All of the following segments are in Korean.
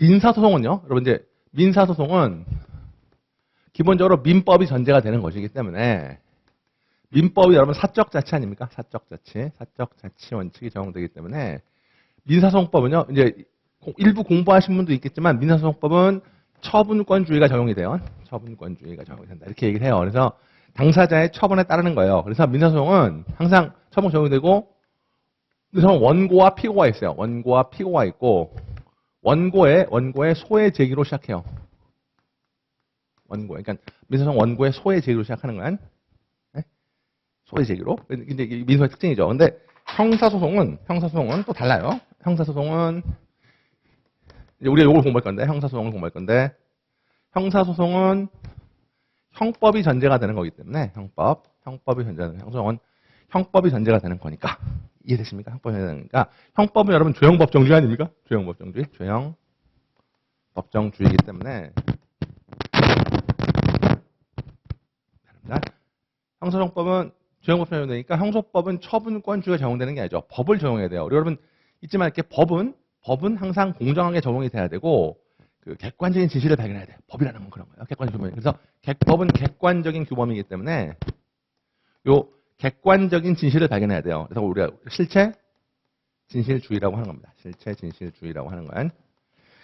민사소송은요, 여러분 이제 민사소송은 기본적으로 민법이 전제가 되는 것이기 때문에 민법이 여러분 사적자치 아닙니까? 사적자치 원칙이 적용되기 때문에 민사소송법은요, 이제 일부 공부하신 분도 있겠지만 민사소송법은 처분권주의가 적용이 돼요. 처분권주의가 적용이 된다. 이렇게 얘기를 해요. 그래서 당사자의 처분에 따르는 거예요. 그래서 민사소송은 항상 처분 적용이 되고, 저는 원고와 피고가 있어요. 원고와 피고가 있고, 원고의 소의 제기로 시작해요. 그러니까 민사소송 원고의 소의 제기로 시작하는 건 네? 소의 제기로. 근데 이게 민소의 특징이죠. 근데 형사소송은 또 달라요. 형사소송은 이제 우리가 이걸 공부할 건데, 형사소송을 공부할 건데, 형사소송은 형법이 전제가 되는 거기 때문에 형법이 전제가 되는 형사소송은 형법이 전제가 되는 거니까. 이해되십니까? 형법이 전제가 되니까. 형법은 여러분 조형법정주의 아닙니까? 조형법정주의이기 때문에 형사소송법은 조형법정주의가 되니까 형소법은 처분권주의가 적용되는 게 아니죠. 법을 적용해야 돼요. 우리 여러분 잊지만 이렇게 법은 항상 공정하게 적용이 돼야 되고 그 객관적인 진실을 발견해야 돼요. 법이라는 건 그런 거예요. 객관적인 규범. 그래서 법은 객관적인 규범이기 때문에 요 객관적인 진실을 발견해야 돼요. 그래서 우리가 실체 진실주의라고 하는 겁니다. 실체 진실주의라고 하는 건.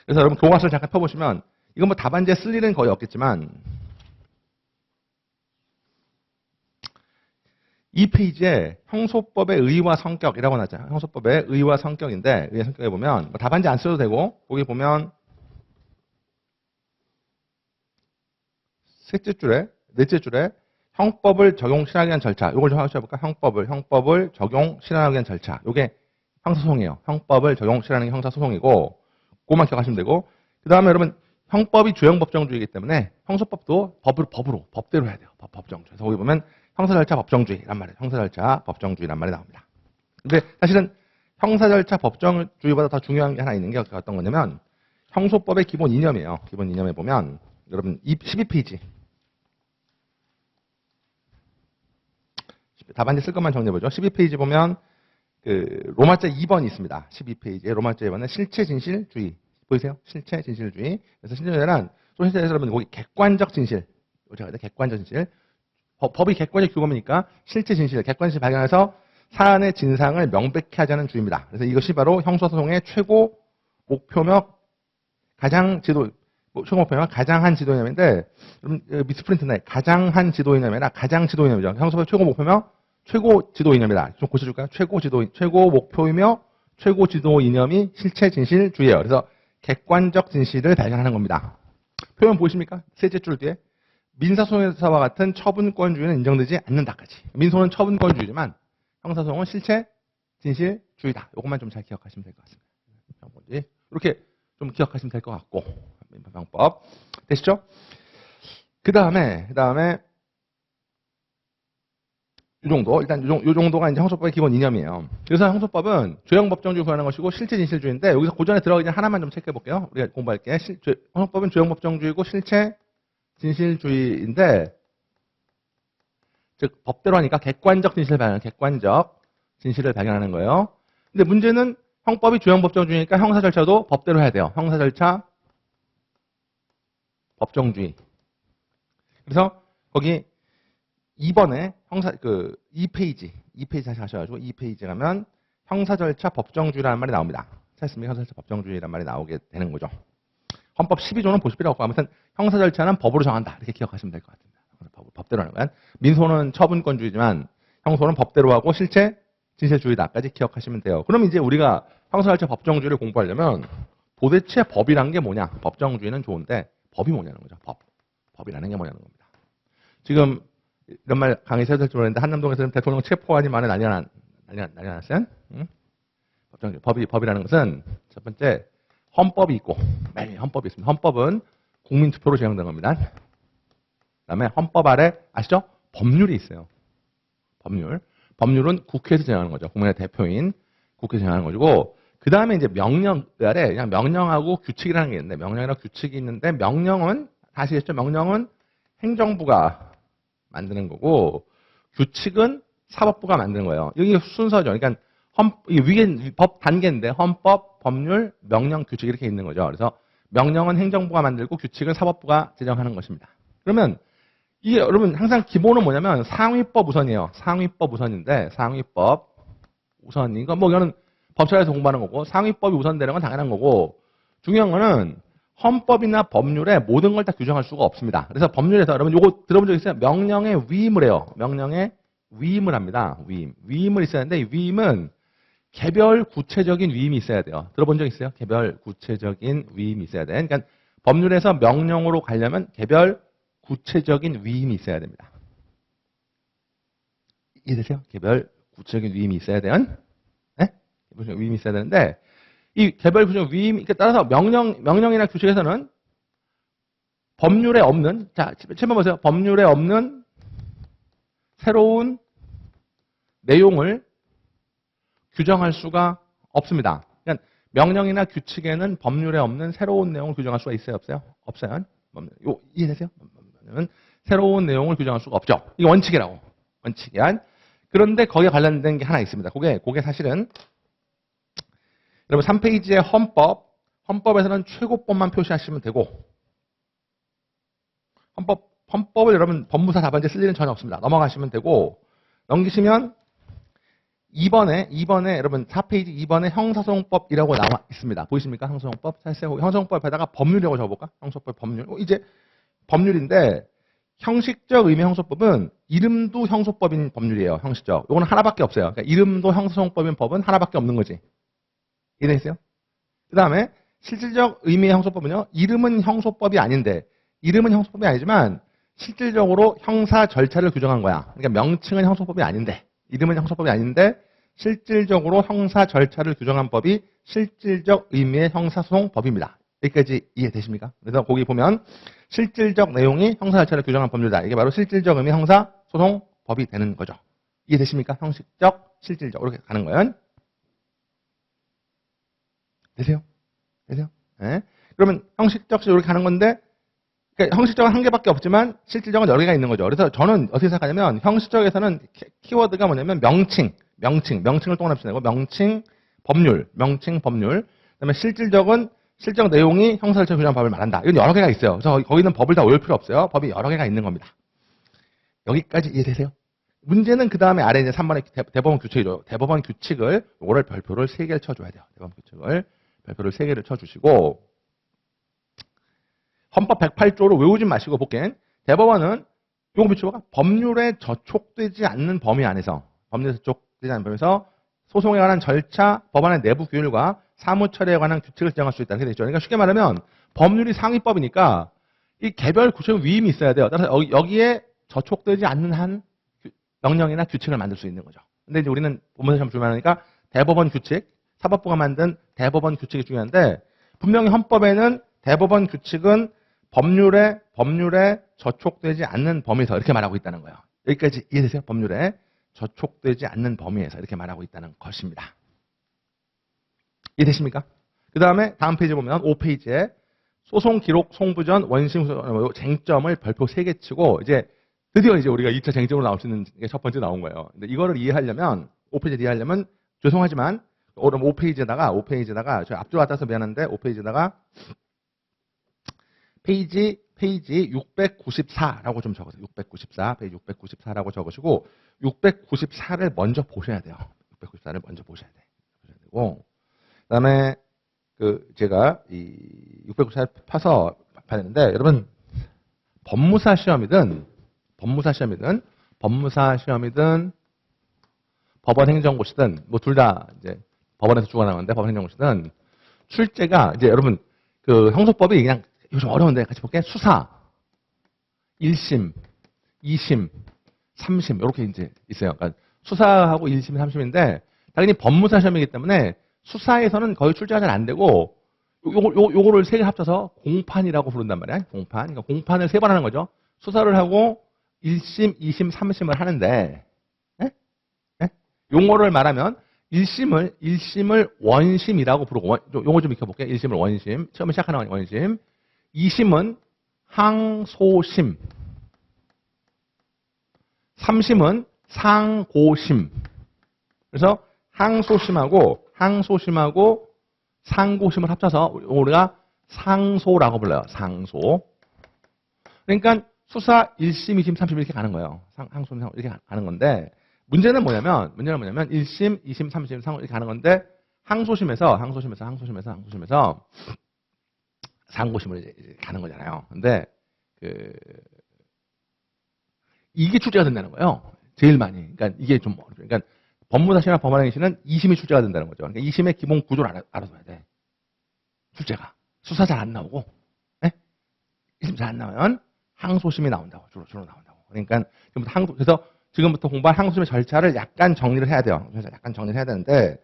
그래서 여러분 교과서를 잠깐 펴보시면 이건 뭐 답안지에 쓸 일은 거의 없겠지만 이 페이지에 형소법의 의의와 성격이라고 나죠. 형소법의 의의와 성격인데 의의 성격에 보면 뭐 답안지 안 써도 되고 거기 보면 넷째 줄에 형법을 적용 실행하기 위한 절차. 이걸 좀 해볼까? 형법을 적용 실행하기 위한 절차. 이게 형사소송이에요. 형법을 적용 실행하는 게 형사소송이고 그것만 기억하시면 되고 그 다음에 여러분 형법이 조형법정주의이기 때문에 형소법도 법대로 해야 돼요. 법정주의. 그래서 거기 보면 형사절차 법정주의란 말이에요. 형사절차 법정주의란 말이 나옵니다. 근데 사실은 형사절차 법정주의보다 더 중요한 게 하나 있는 게 어떤 거냐면 형소법의 기본 이념이에요. 기본 이념에 보면 여러분 12페이지 답안지 쓸 것만 정리해보죠. 12페이지 보면 그 로마자 2번이 있습니다. 12페이지에 로마자 2번은 실체진실주의. 보이세요? 실체진실주의. 그래서 실체는 소실체에서 여러분 거기 객관적 진실. 객관적 진실. 법이 객관적 규범이니까 실체진실, 객관실 발견해서 사안의 진상을 명백히 하자는 주의입니다. 그래서 이것이 바로 형사소송의 최고 목표며 가장 한 지도 이념인데 미스프린트네. 가장 한 지도 이념이 아니라 가장 지도 이념이죠. 형사소송의 최고 목표며 최고 지도 이념이다. 좀 고쳐줄까요? 최고 목표이며 최고 지도 이념이 실체 진실주의예요. 그래서 객관적 진실을 발견하는 겁니다. 표현 보이십니까? 셋째 줄 뒤에 민사소송에서와 같은 처분권주의는 인정되지 않는다까지. 민소는 처분권주의지만 형사소송은 실체 진실주의다. 이것만 좀 잘 기억하시면 될 것 같습니다. 이렇게 좀 기억하시면 될 것 같고 민법방법 되시죠? 그 다음에 이 정도 일단 이 정도가 이제 형소법의 기본 이념이에요. 그래서 형소법은 조형법정주의 구하는 것이고 실체 진실주의인데 여기서 고전에 들어가기 전에 하나만 좀 체크해 볼게요. 우리가 공부할게. 형소법은 조형법정주의고 실체 진실주의인데 즉 법대로 하니까 객관적 진실을 발견하는 거예요. 근데 문제는 형법이 조형법정주의니까 형사 절차도 법대로 해야 돼요. 형사 절차 법정주의. 그래서 거기 2번에 2페이지 다시 가셔가지고 2페이지 가면 형사절차 법정주의라는 말이 나옵니다. 찾습니까? 형사절차 법정주의라는 말이 나오게 되는 거죠. 헌법 12조는 보실 필요 없고 아무튼 형사절차는 법으로 정한다. 이렇게 기억하시면 될 것 같습니다. 법대로 하는 거야. 민소는 처분권주의지만 형소는 법대로 하고 실체 진실주의다까지 기억하시면 돼요. 그럼 이제 우리가 형사절차 법정주의를 공부하려면 도대체 법이란 게 뭐냐? 법정주의는 좋은데 법이 뭐냐는 거죠. 법이라는 게 뭐냐는 겁니다. 지금 이런 말 강의 세도 될지 모르겠는데 한남동에서는 대통령 체포하니 만에 난리가 났어요. 응? 법이라는 것은 첫 번째 헌법이 있고 매일 헌법이 있습니다. 헌법은 국민투표로 제정된 겁니다. 그다음에 헌법 아래 아시죠? 법률이 있어요. 법률은 국회에서 제정하는 거죠. 국민의 대표인 국회에서 제정하는 것이고 그 다음에 이제 명령 아래 그냥 명령하고 규칙이라는 게 있는데 명령이랑 규칙이 있는데 명령은 아시겠죠? 명령은 행정부가 만드는 거고 규칙은 사법부가 만드는 거예요. 여기 순서죠. 그러니까 위에 법 단계인데 헌법, 법률, 명령, 규칙 이렇게 있는 거죠. 그래서 명령은 행정부가 만들고 규칙은 사법부가 제정하는 것입니다. 그러면 이게 여러분 항상 기본은 뭐냐면 상위법 우선이에요. 상위법 우선인데 상위법 우선인 건 뭐 이거는 법처에서 공부하는 거고 상위법이 우선되는 건 당연한 거고 중요한 거는 헌법이나 법률에 모든 걸 다 규정할 수가 없습니다. 그래서 법률에서 여러분 요거 들어본 적 있어요? 명령의 위임을 해요. 명령의 위임을 합니다. 위임을 있어야 하는데 이 위임은 개별 구체적인 위임이 있어야 돼요. 들어본 적 있어요? 개별 구체적인 위임이 있어야 돼. 그러니까 법률에서 명령으로 가려면 개별 구체적인 위임이 있어야 됩니다. 이해되세요? 개별 구체적인 위임이 있어야 돼요. 네? 개별 위임이 있어야 되는데 이 개별 구체적인 위임 따라서 명령이나 규칙에서는 법률에 없는 자, 7번 보세요. 법률에 없는 새로운 내용을 규정할 수가 없습니다. 그러니까 명령이나 규칙에는 법률에 없는 새로운 내용을 규정할 수가 있어요? 없어요? 없어요. 이해되세요? 새로운 내용을 규정할 수가 없죠. 이게 원칙이라고. 원칙이야. 그런데 거기에 관련된 게 하나 있습니다. 그게 사실은 여러분 3페이지의 헌법에서는 최고법만 표시하시면 되고 헌법을 여러분 법무사 답안지에 쓸 일은 전혀 없습니다. 넘어가시면 되고 넘기시면 2번에 여러분 4페이지 2번에 형사소송법이라고 나와 있습니다. 보이십니까? 형사소송법. 형사소송법에다가 법률이라고 적어볼까? 형사소송법 법률. 이제 법률인데 형식적 의미의 형사법은 이름도 형사법인 법률이에요. 형식적. 이거는 하나밖에 없어요. 그러니까 이름도 형사소송법인 법은 하나밖에 없는 거지. 이해되세요? 그 다음에 실질적 의미의 형사법은요. 이름은 형사법이 아닌데 이름은 형사법이 아니지만 실질적으로 형사 절차를 규정한 거야. 그러니까 명칭은 형사법이 아닌데 이름은 형사법이 아닌데 실질적으로 형사 절차를 규정한 법이 실질적 의미의 형사소송법입니다. 여기까지 이해되십니까? 그래서 거기 보면 실질적 내용이 형사 절차를 규정한 법률이다. 이게 바로 실질적 의미의 형사소송법이 되는 거죠. 이해되십니까? 형식적, 실질적 이렇게 가는 거예요. 되세요? 네. 그러면 형식적 이렇게 가는 건데 그러니까 형식적은 한 개밖에 없지만 실질적은 여러 개가 있는 거죠. 그래서 저는 어떻게 생각하냐면 형식적에서는 키워드가 뭐냐면 명칭을 동그라미 치고 명칭, 법률. 그다음에 실질적 내용이 형사절차 규정한 법을 말한다. 이건 여러 개가 있어요. 그래서 거기는 법을 다 외울 필요 없어요. 법이 여러 개가 있는 겁니다. 여기까지 이해되세요? 문제는 그 다음에 아래 이제 3번에 대법원 규칙이죠. 대법원 규칙을 요거를 별표를 3개를 쳐줘야 돼요. 대법원 규칙을 별표를 3개를 쳐주시고 헌법 108조를 외우지 마시고 볼게. 대법원은 요거 밑으로가 법률에 저촉되지 않는 범위 안에서 소송에 관한 절차, 법안의 내부 규율과 사무 처리에 관한 규칙을 제정할 수 있다. 이렇게 되죠. 그러니까 쉽게 말하면 법률이 상위법이니까 이 개별 구체적 위임이 있어야 돼요. 따라서 여기에 저촉되지 않는 한 명령이나 규칙을 만들 수 있는 거죠. 근데 이제 우리는 법무사 시험 중요하니까 대법원 규칙, 사법부가 만든 대법원 규칙이 중요한데 분명히 헌법에는 대법원 규칙은 법률에 저촉되지 않는 범위에서 이렇게 말하고 있다는 거예요. 여기까지 이해되세요? 법률에 저촉되지 않는 범위에서 이렇게 말하고 있다는 것입니다. 이해되십니까? 그 다음에 다음 페이지 보면 5페이지에 소송 기록 송부 전 원심 쟁점을 별표 3개 치고 이제 드디어 이제 우리가 2차 쟁점으로 나올 수 있는 게 첫 번째 나온 거예요. 근데 이거를 이해하려면 5페이지 이해하려면 죄송하지만 오늘 5페이지에다가 저희 앞줄 갖다 서 미안한데 5페이지에다가 페이지 694라고 좀 적으세요. 694, 페이지 694라고 적으시고 694를 먼저 보셔야 돼요. 694를 먼저 보셔야 되고 그다음에 제가 이 694를 파서 봐야 되는데 여러분 법무사 시험이든 법원 행정고시든 뭐 둘 다 이제 법원에서 주관하는데 법원 행정고시든 출제가 이제 여러분 그 형소법이 그냥 이거 좀 어려운데 같이 볼게. 수사, 1심, 2심, 3심 이렇게 이제 있어요. 그러니까 수사하고 1심, 3심인데 당연히 법무사 시험이기 때문에 수사에서는 거의 출제가 잘 안 되고 요거를 3개 합쳐서 공판이라고 부른단 말이야. 공판. 그러니까 공판을 3번 하는 거죠. 수사를 하고 1심, 2심, 3심을 하는데 용어를 말하면 1심을 원심이라고 부르고 용어 좀 익혀볼게. 1심을 원심. 처음에 시작하는 건 원심. 2심은 항소심. 3심은 상고심. 그래서 항소심하고 상고심을 합쳐서 우리가 상소라고 불러요. 상소. 그러니까 수사 1심, 2심, 3심 이렇게 가는 거예요. 항소, 이렇게 가는 건데 문제는 뭐냐면 1심, 2심, 3심, 상소 이렇게 가는 건데 항소심에서 상고심으로 이제 가는 거잖아요. 근데 이게 출제가 된다는 거예요. 제일 많이. 그러니까 이게 좀 어렵죠. 그러니까 법무사실이나 법원행위실은 2심이 출제가 된다는 거죠. 그러니까 2심의 기본 구조를 알아둬야 돼. 출제가. 수사 잘 안 나오고, 2심 잘 안 나오면 항소심이 나온다고. 주로 나온다고. 그러니까 그래서 지금부터 공부할 항소심의 절차를 약간 정리를 해야 돼요. 그래서 약간 정리를 해야 되는데,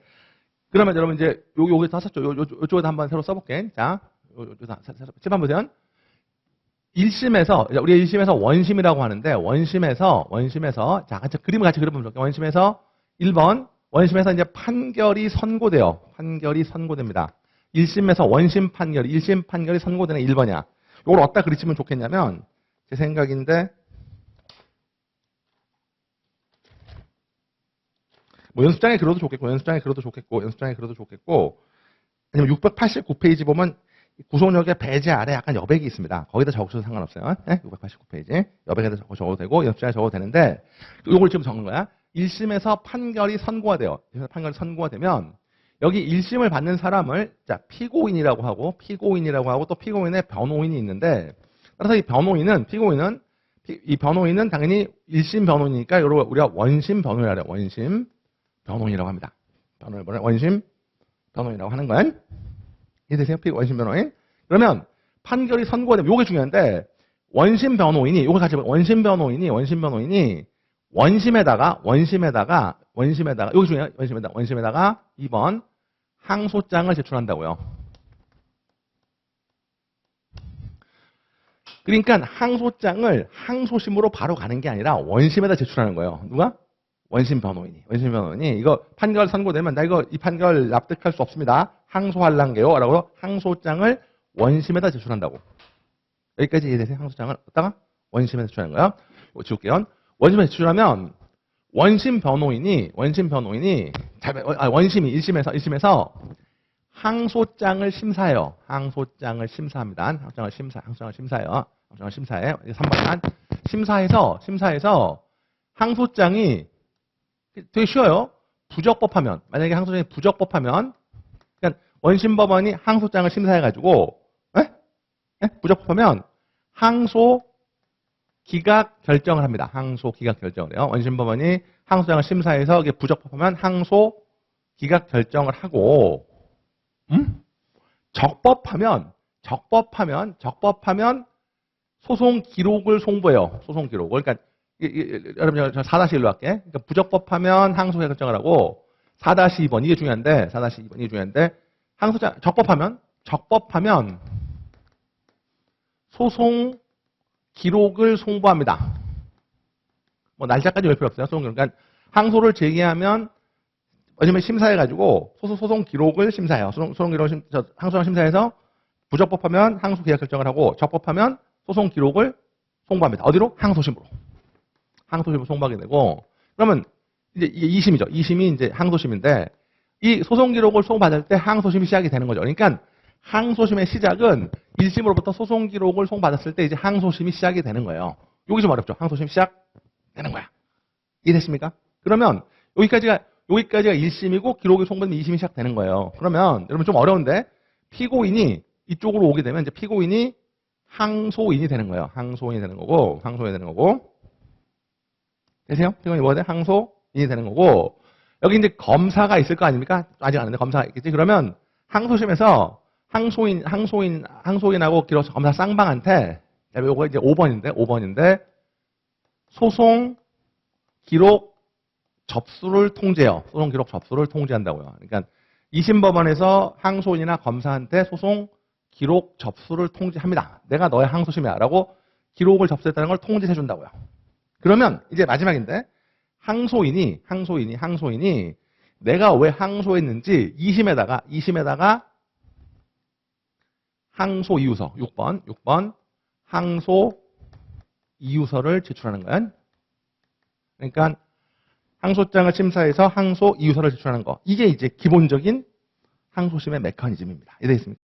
그러면 여러분 이제 여기 다 썼죠. 요쪽에다 한번 새로 써볼게. 자, 칠판 보세요. 1심에서, 우리가 1심에서 원심이라고 하는데, 원심에서, 자, 그림을 같이 그려보면 좋겠죠. 원심에서 1번, 원심에서 이제 판결이 선고돼요. 판결이 선고됩니다. 1심에서 원심 판결이, 1심 판결이 선고되는 1번이야. 이걸 어디다 그리시면 좋겠냐면, 제 생각인데, 뭐 연습장에 그려도 좋겠고, 아니면 689페이지 보면, 구속력의 배제 아래 약간 여백이 있습니다. 거기다 적으셔도 상관없어요. 689페이지. 여백에다 적어도 되고, 연습장에 적어도 되는데, 이걸 지금 적는 거야. 1심에서 판결이 선고가 돼요. 1심에서 판결이 선고가 되면, 여기 1심을 받는 사람을, 자, 피고인이라고 하고, 또 피고인의 변호인이 있는데, 따라서 이 변호인은 당연히 1심 변호인이니까, 우리가 원심 변호인이라고 해요. 원심 변호인이라고 합니다. 원심 변호인이라고 하는 건, 이해되세요? 원심 변호인. 그러면 판결이 선고가 되면 요게 중요한데 원심 변호인이 요걸 같이 원심 변호인이 원심에다가 여기 중요해요. 원심에다가 2번 항소장을 제출한다고요. 그러니까 항소장을 항소심으로 바로 가는 게 아니라 원심에다 제출하는 거예요. 누가? 원심 변호인이 이거 판결 선고되면 나 이 판결 납득할 수 없습니다. 항소할란게요. 라고 항소장을 원심에다 제출한다고. 여기까지 이해되세요? 항소장을 어디다가? 원심에다 제출하는 거예요. 이거 지울게요. 원심에 제출하면 원심 변호인이 1심에서 항소장을 심사해요. 항소장을 심사합니다. 항소장을 심사해요. 3번 심사해서 항소장이 되게 쉬워요. 부적법하면, 만약에 항소장이 부적법하면, 그러니까 원심법원이 항소장을 심사해가지고, 부적법하면 항소 기각 결정을 합니다. 항소 기각 결정을 해요. 원심법원이 항소장을 심사해서 이게 부적법하면 항소 기각 결정을 하고, 적법하면 소송 기록을 송부해요. 소송 기록을. 그러니까 여러분, 저 4-1로 할게. 그러니까 부적법하면 항소기각 결정을 하고, 4-2번, 이게 중요한데, 항소장, 적법하면 소송 기록을 송부합니다. 뭐, 날짜까지 볼 필요 없어요. 소송 기록. 그러니까, 항소를 제기하면, 왜냐면 심사해가지고, 소송 기록을 심사해요. 항소장 심사해서, 부적법하면 항소기각 결정을 하고, 적법하면 소송 기록을 송부합니다. 어디로? 항소심으로 송부하게 되고, 그러면 이제 이게 2심이죠. 2심이 이제 항소심인데, 이 소송 기록을 송부받을 때 항소심이 시작이 되는 거죠. 그러니까 항소심의 시작은 1심으로부터 소송 기록을 송부받았을 때 이제 항소심이 시작이 되는 거예요. 여기 좀 어렵죠. 항소심 시작되는 거야. 이해됐습니까? 그러면 여기까지가 1심이고 기록이 송부되면 2심이 시작되는 거예요. 그러면 여러분 좀 어려운데 피고인이 이쪽으로 오게 되면 이제 피고인이 항소인이 되는 거예요. 항소인이 되는 거고. 되세요? 피고인이 뭐가 돼? 항소인이 되는 거고, 여기 이제 검사가 있을 거 아닙니까? 아직 안 했는데 검사가 있겠지? 그러면 항소심에서 항소인하고 검사 쌍방한테, 요거 이제 5번인데, 소송 기록 접수를 통제해요. 소송 기록 접수를 통제한다고요. 그러니까 2심법원에서 항소인이나 검사한테 소송 기록 접수를 통제합니다. 내가 너의 항소심이야. 라고 기록을 접수했다는 걸 통지해 준다고요. 그러면 이제 마지막인데 항소인이 내가 왜 항소했는지 2심에다가 항소 이유서 6번 항소 이유서를 제출하는 거야. 그러니까 항소장을 심사해서 항소 이유서를 제출하는 거. 이게 이제 기본적인 항소심의 메커니즘입니다. 이해되겠습니까?